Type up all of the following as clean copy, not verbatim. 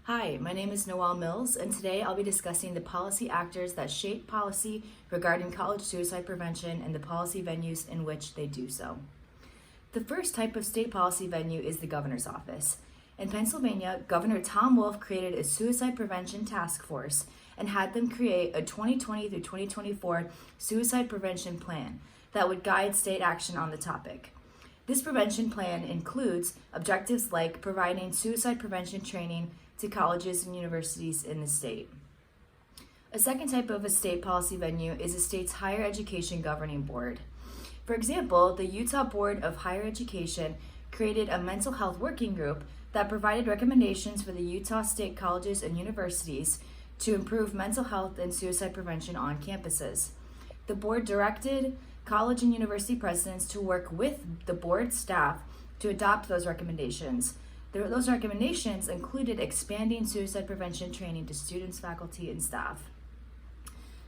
Hi, my name is Noel Mills, and today I'll be discussing the policy actors that shape policy regarding college suicide prevention and the policy venues in which they do so. The first type of state policy venue is the governor's office. In Pennsylvania, Governor Tom Wolf created a suicide prevention task force and had them create a 2020 through 2024 suicide prevention plan that would guide state action on the topic. This prevention plan includes objectives like providing suicide prevention training to colleges and universities in the state. A second type of a state policy venue is a state's higher education governing board. For example, the Utah Board of Higher Education created a mental health working group that provided recommendations for the Utah state colleges and universities to improve mental health and suicide prevention on campuses. The board directed college and university presidents to work with the board staff to adopt those recommendations. Those recommendations included expanding suicide prevention training to students, faculty, and staff.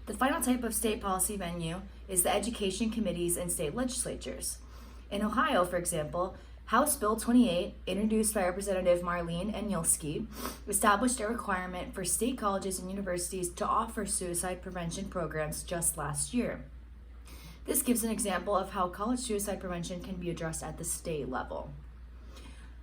The final type of state policy venue is the education committees and state legislatures. In Ohio, for example, House Bill 28, introduced by Representative Marlene Anielski, established a requirement for state colleges and universities to offer suicide prevention programs just last year. This gives an example of how college suicide prevention can be addressed at the state level.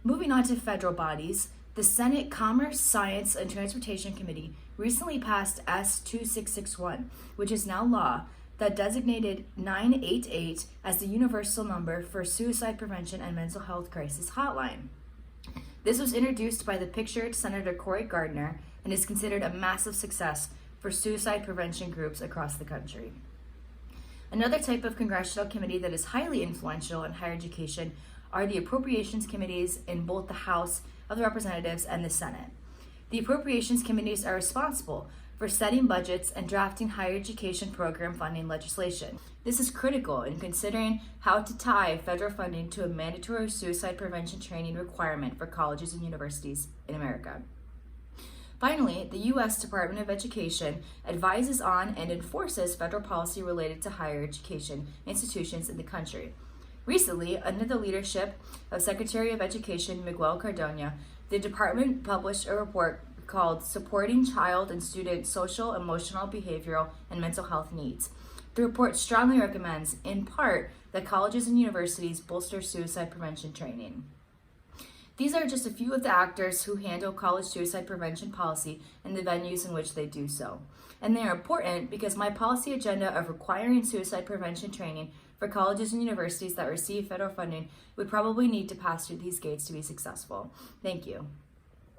Moving on to federal bodies, the Senate Commerce, Science, and Transportation Committee recently passed S 2661, which is now law, that designated 988 as the universal number for suicide prevention and mental health crisis hotline. This was introduced by the pictured Senator Cory Gardner and is considered a massive success for suicide prevention groups across the country. Another type of congressional committee that is highly influential in higher education are the appropriations committees in both the House of Representatives and the Senate. The appropriations committees are responsible for setting budgets and drafting higher education program funding legislation. This is critical in considering how to tie federal funding to a mandatory suicide prevention training requirement for colleges and universities in America. Finally, the U.S. Department of Education advises on and enforces federal policy related to higher education institutions in the country. Recently, under the leadership of Secretary of Education Miguel Cardona, the department published a report called Supporting Child and Student Social, Emotional, Behavioral, and Mental Health Needs. The report strongly recommends, in part, that colleges and universities bolster suicide prevention training. These are just a few of the actors who handle college suicide prevention policy and the venues in which they do so. And they are important because my policy agenda of requiring suicide prevention training for colleges and universities that receive federal funding would probably need to pass through these gates to be successful. Thank you.